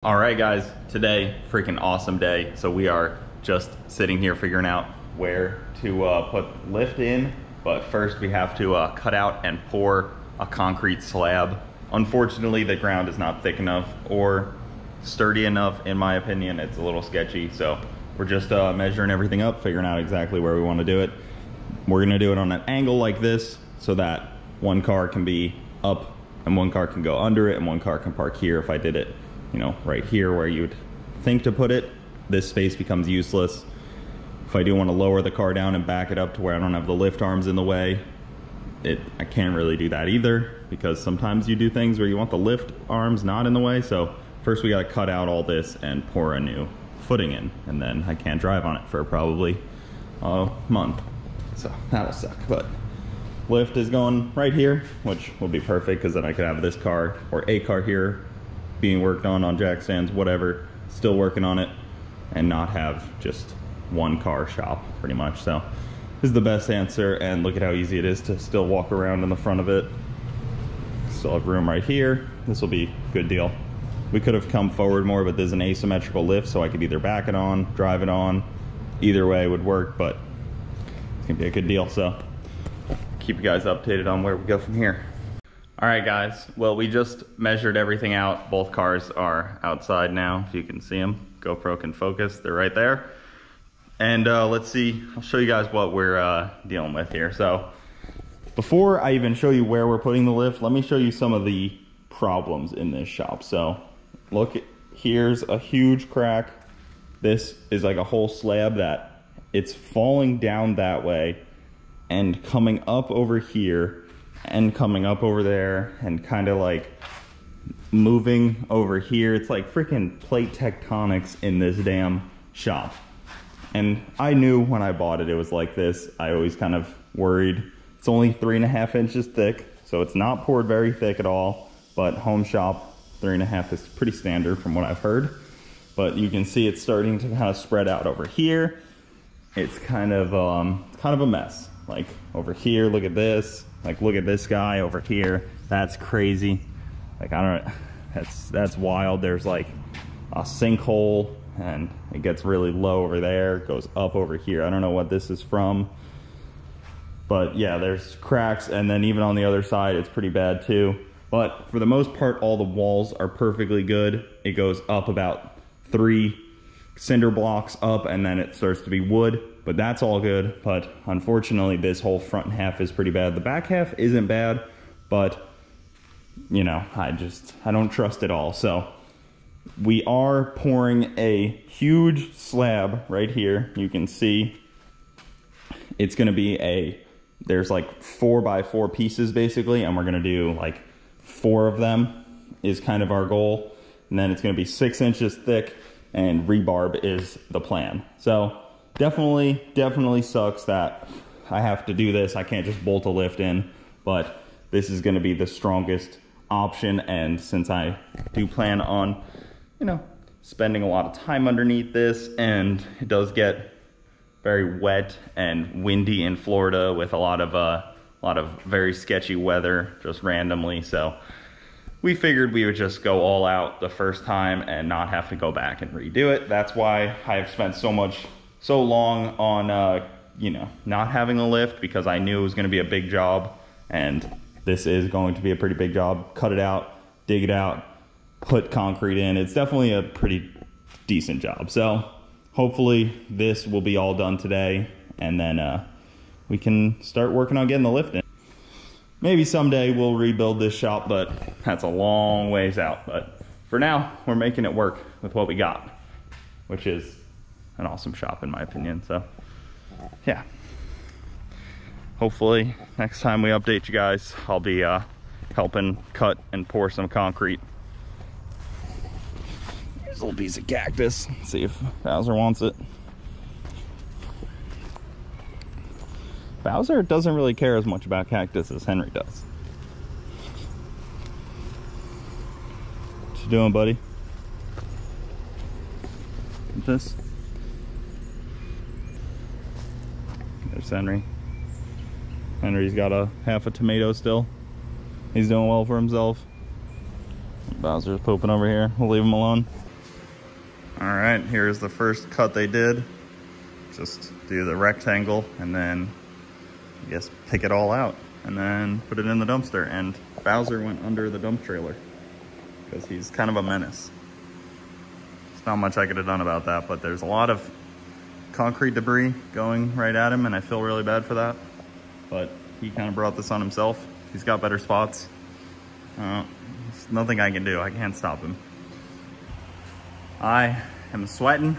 All right, guys, today, freaking awesome day. So we are just sitting here figuring out where to put lift in, but first we have to cut out and pour a concrete slab. Unfortunately, the ground is not thick enough or sturdy enough, in my opinion. It's a little sketchy, so we're just measuring everything up, figuring out exactly where we want to do it. We're gonna do it on an angle like this so that one car can be up and one car can go under it and one car can park here. If I did it, you know, right here where you'd think to put it, this space becomes useless. If I do want to lower the car down and back it up to where I don't have the lift arms in the way, I can't really do that either, because sometimes you do things where you want the lift arms not in the way. So first we got to cut out all this and pour a new footing in, and then I can't drive on it for probably a month. So that'll suck, but lift is going right here, which will be perfect because then I could have this car or a car here being worked on jack stands, whatever, still working on it, and not have just one car shop pretty much. So this is the best answer, and look at how easy it is to still walk around in the front of it. Still have room right here. This will be a good deal. We could have come forward more, but there's an asymmetrical lift, so I could either back it on, drive it on. Either way would work, but it's gonna be a good deal. So keep you guys updated on where we go from here. All right, guys, well, we just measured everything out. Both cars are outside now, if you can see them. GoPro can focus, they're right there. And let's see, I'll show you guys what we're dealing with here. So before I even show you where we're putting the lift, let me show you some of the problems in this shop. So look, here's a huge crack. This is like a whole slab that it's falling down that way and coming up over here and coming up over there and kind of like moving over here. It's like freaking plate tectonics in this damn shop. And I knew when I bought it, it was like this. I always kind of worried. It's only 3.5 inches thick, so it's not poured very thick at all, but home shop 3.5 is pretty standard from what I've heard. But you can see it's starting to kind of spread out over here. It's kind of a mess. Like over here, look at this. Like, look at this guy over here. That's crazy. Like, I don't know, that's wild. There's like a sinkhole and it gets really low over there, it goes up over here. I don't know what this is from, but yeah, there's cracks. And then even on the other side, it's pretty bad too. But for the most part, all the walls are perfectly good. It goes up about 3 cinder blocks up, and then it starts to be wood. But that's all good. But unfortunately, this whole front half is pretty bad. The back half isn't bad, but you know, I don't trust it all. So we are pouring a huge slab right here. You can see it's gonna be there's like 4x4 pieces basically, and we're gonna do like 4 of them is kind of our goal. And then it's gonna be 6 inches thick, and rebarb is the plan. So definitely sucks that I have to do this. I can't just bolt a lift in, but this is gonna be the strongest option. And since I do plan on, you know, spending a lot of time underneath this, and it does get very wet and windy in Florida with a lot of very sketchy weather just randomly. So we figured we would just go all out the first time and not have to go back and redo it. That's why I've spent so long on, you know, not having a lift, because I knew it was gonna be a big job, and this is going to be a pretty big job. Cut it out, dig it out, put concrete in. It's definitely a pretty decent job. So hopefully this will be all done today, and then we can start working on getting the lift in. Maybe someday we'll rebuild this shop, but that's a long ways out. But for now, we're making it work with what we got, which is an awesome shop in my opinion. So yeah, hopefully next time we update you guys, I'll be helping cut and pour some concrete. Here's a little piece of cactus. Let's see if Bowser wants it. Bowser doesn't really care as much about cactus as Henry does. What you doing, buddy? Get this? There's Henry. Henry's got half a tomato still. He's doing well for himself. Bowser's pooping over here. We'll leave him alone. All right, here's the first cut they did. Just do the rectangle and then I guess pick it all out and then put it in the dumpster. And Bowser went under the dump trailer because he's kind of a menace. There's not much I could have done about that, but there's a lot of concrete debris going right at him and I feel really bad for that. But he kind of brought this on himself. He's got better spots. There's nothing I can do. I can't stop him. I am sweating.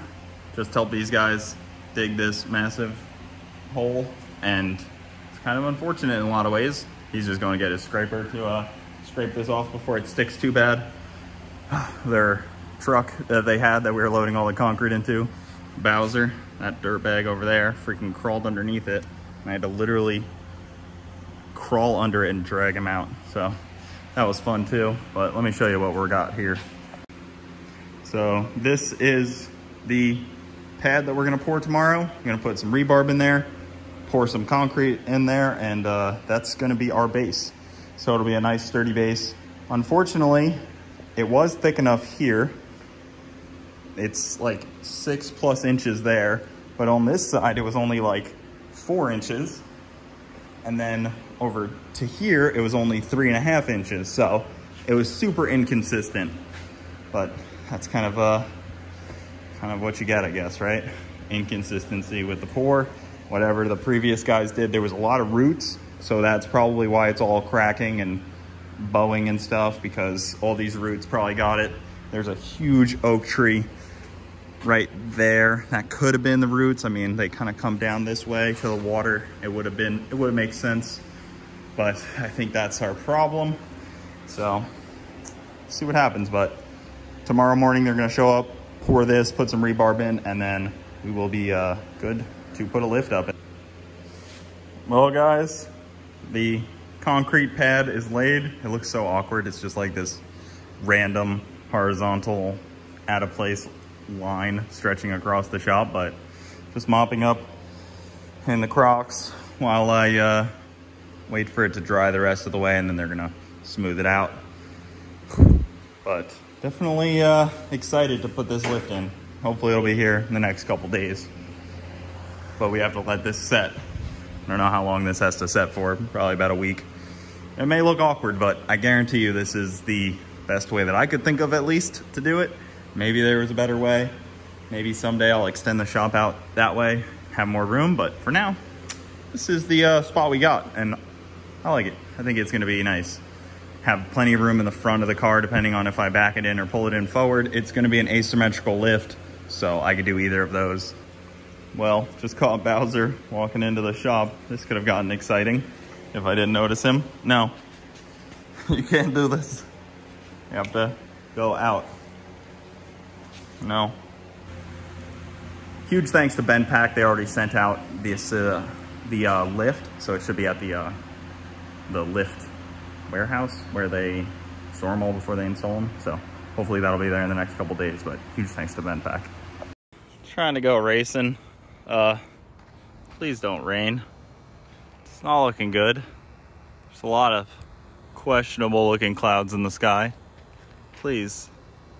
Just help these guys dig this massive hole, and it's kind of unfortunate in a lot of ways. He's just going to get his scraper to scrape this off before it sticks too bad. Their truck that they had that we were loading all the concrete into, Bowser, that dirt bag over there, freaking crawled underneath it. And I had to literally crawl under it and drag him out. So that was fun too, but let me show you what we got here. So this is the pad that we're gonna pour tomorrow. I'm gonna put some rebarb in there, pour some concrete in there, and that's gonna be our base. So it'll be a nice sturdy base. Unfortunately, it was thick enough here. It's like 6+ inches there, but on this side, it was only like 4 inches. And then over to here, it was only 3.5 inches. So it was super inconsistent, but that's kind of what you get, I guess, right? Inconsistency with the pour. Whatever the previous guys did, there was a lot of roots, so that's probably why it's all cracking and bowing and stuff, because all these roots probably got it. There's a huge oak tree right there. That could have been the roots. I mean, they kind of come down this way to the water. It would have made sense, but I think that's our problem. So see what happens. But tomorrow morning they're gonna show up, pour this, put some rebarb in, and then we will be good to put a lift up. Well guys, the concrete pad is laid. It looks so awkward. It's just like this random horizontal out of place line stretching across the shop, but just mopping up in the Crocs while I wait for it to dry the rest of the way, and then they're gonna smooth it out. But definitely excited to put this lift in. Hopefully it'll be here in the next couple days, but we have to let this set. I don't know how long this has to set for, probably about a week. It may look awkward, but I guarantee you this is the best way that I could think of, at least, to do it. Maybe there was a better way. Maybe someday I'll extend the shop out that way, have more room, but for now, this is the spot we got, and I like it. I think it's gonna be nice. Have plenty of room in the front of the car, depending on if I back it in or pull it in forward. It's gonna be an asymmetrical lift, so I could do either of those. Well, just caught Bowser walking into the shop. This could have gotten exciting if I didn't notice him. No, you can't do this. You have to go out. No. Huge thanks to Benpack. They already sent out this the lift, so it should be at the lift warehouse where they store them all before they install them. So hopefully that'll be there in the next couple days, but huge thanks to Benpack. Trying to go racing. Please don't rain. It's not looking good. There's a lot of questionable looking clouds in the sky. Please,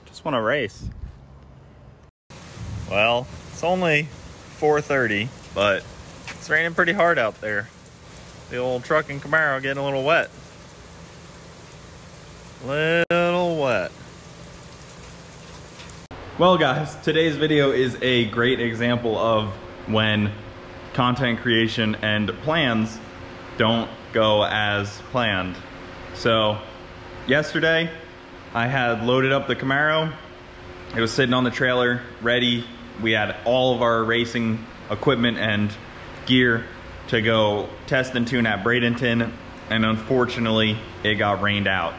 just want to race. Well, it's only 4:30, but it's raining pretty hard out there. The old truck and Camaro getting a little wet. Little wet. Well guys, today's video is a great example of when content creation and plans don't go as planned. So yesterday I had loaded up the Camaro. It was sitting on the trailer ready. We had all of our racing equipment and gear to go test and tune at Bradenton, and unfortunately it got rained out.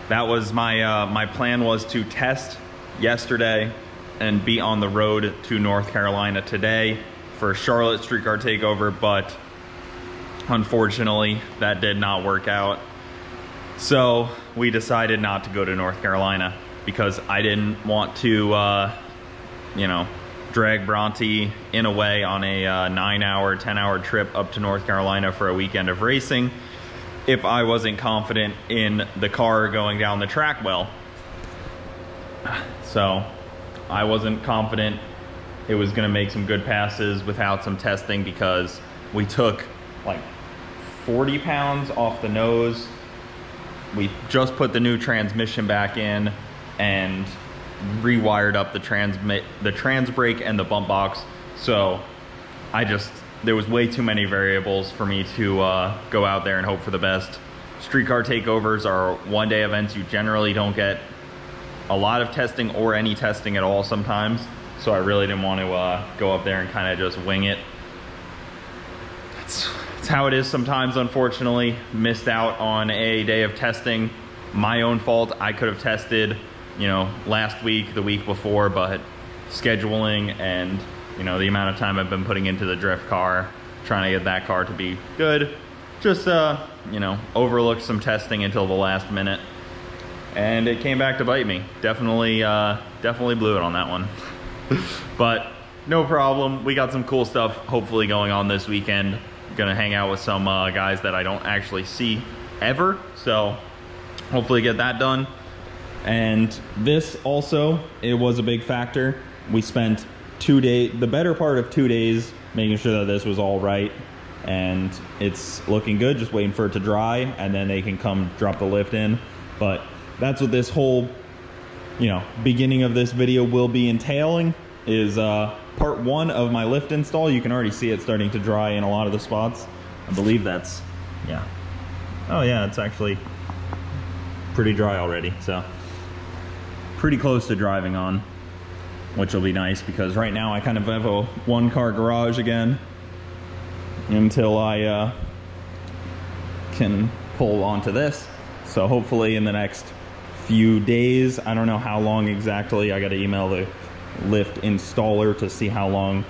That was my plan, was to test yesterday and be on the road to North Carolina today for Charlotte Streetcar Takeover, but unfortunately that did not work out. So we decided not to go to North Carolina because I didn't want to, you know, drag Bronte in a way on a 9-hour, 10-hour trip up to North Carolina for a weekend of racing if I wasn't confident in the car going down the track well. So I wasn't confident it was gonna make some good passes without some testing, because we took like 40 pounds off the nose. We just put the new transmission back in and rewired up the trans brake and the bump box. So there was way too many variables for me to go out there and hope for the best. Streetcar takeovers are one-day events. You generally don't get a lot of testing or any testing at all sometimes. So I really didn't want to go up there and kind of just wing it. It's how it is sometimes, unfortunately. Missed out on a day of testing. My own fault. I could have tested, you know, last week, the week before, but scheduling and, you know, the amount of time I've been putting into the drift car, trying to get that car to be good, just, you know, overlooked some testing until the last minute. And it came back to bite me. Definitely blew it on that one. But no problem. We got some cool stuff hopefully going on this weekend. Gonna hang out with some guys that I don't actually see ever. So hopefully get that done. And this also, it was a big factor. We spent the better part of 2 days making sure that this was all right. And it's looking good, just waiting for it to dry, and then they can come drop the lift in. But that's what this whole, you know, beginning of this video will be entailing, is part one of my lift install. You can already see it starting to dry in a lot of the spots. I believe that's, yeah. Oh yeah, it's actually pretty dry already. So pretty close to driving on, which will be nice, because right now I kind of have a one-car garage again until I can pull onto this. So hopefully in the next few days, I don't know how long exactly, I got to email the lift installer to see how long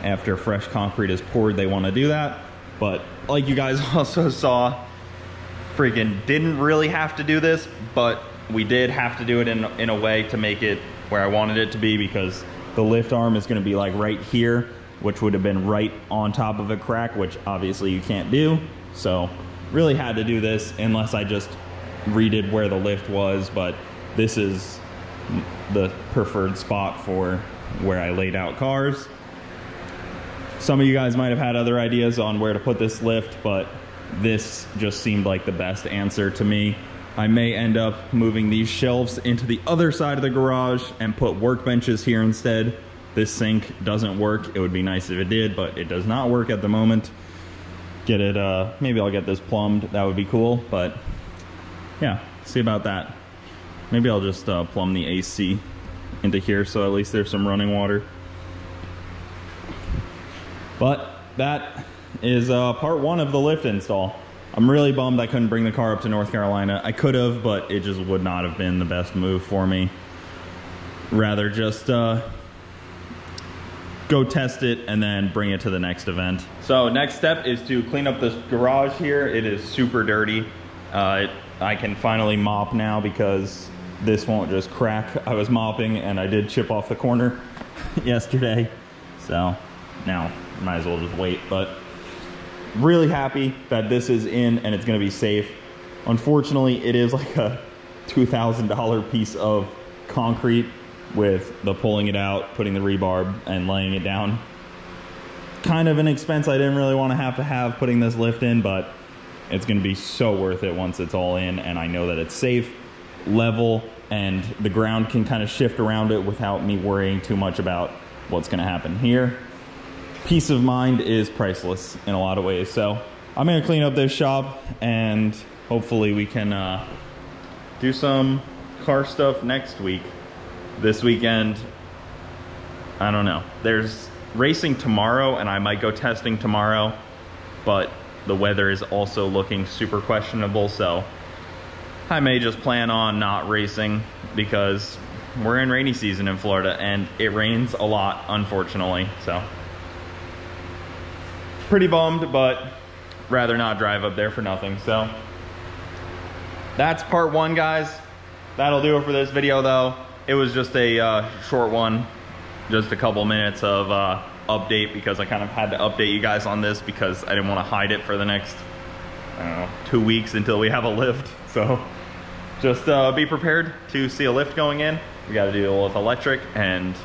after fresh concrete is poured they want to do that. But like you guys also saw, freaking didn't really have to do this, but we did have to do it in a way to make it where I wanted it to be, because the lift arm is going to be like right here, which would have been right on top of a crack, which obviously you can't do. So really had to do this, unless I just redid where the lift was. But this is the preferred spot for where I laid out cars. Some of you guys might have had other ideas on where to put this lift, but this just seemed like the best answer to me. I may end up moving these shelves into the other side of the garage and put workbenches here instead. This sink doesn't work. It would be nice if it did, but it does not work at the moment. Get it, maybe I'll get this plumbed. That would be cool, but yeah, see about that. Maybe I'll just plumb the AC into here, so at least there's some running water. But that is part one of the lift install. I'm really bummed I couldn't bring the car up to North Carolina. I could have, but it just would not have been the best move for me. Rather just go test it and then bring it to the next event. So next step is to clean up this garage here. It is super dirty. I can finally mop now because this won't just crack. I was mopping and I did chip off the corner yesterday. So now might as well just wait. But really happy that this is in and it's gonna be safe. Unfortunately, it is like a $2,000 piece of concrete with the pulling it out, putting the rebar and laying it down. Kind of an expense I didn't really want to have putting this lift in, but it's going to be so worth it once it's all in, and I know that it's safe, level, and the ground can kind of shift around it without me worrying too much about what's going to happen here. Peace of mind is priceless in a lot of ways. So I'm going to clean up this shop and hopefully we can do some car stuff next week. This weekend, I don't know. There's racing tomorrow and I might go testing tomorrow, but the weather is also looking super questionable, so I may just plan on not racing because we're in rainy season in Florida and it rains a lot, unfortunately. So pretty bummed, but rather not drive up there for nothing. So that's part one, guys. That'll do it for this video though. It was just a short one, just a couple minutes of update, because I kind of had to update you guys on this because I didn't want to hide it for the next, I don't know, 2 weeks until we have a lift. So just be prepared to see a lift going in. We got to deal with electric, and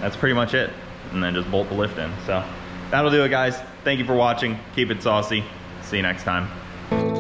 that's pretty much it. And then just bolt the lift in. So that'll do it, guys. Thank you for watching. Keep it saucy. See you next time.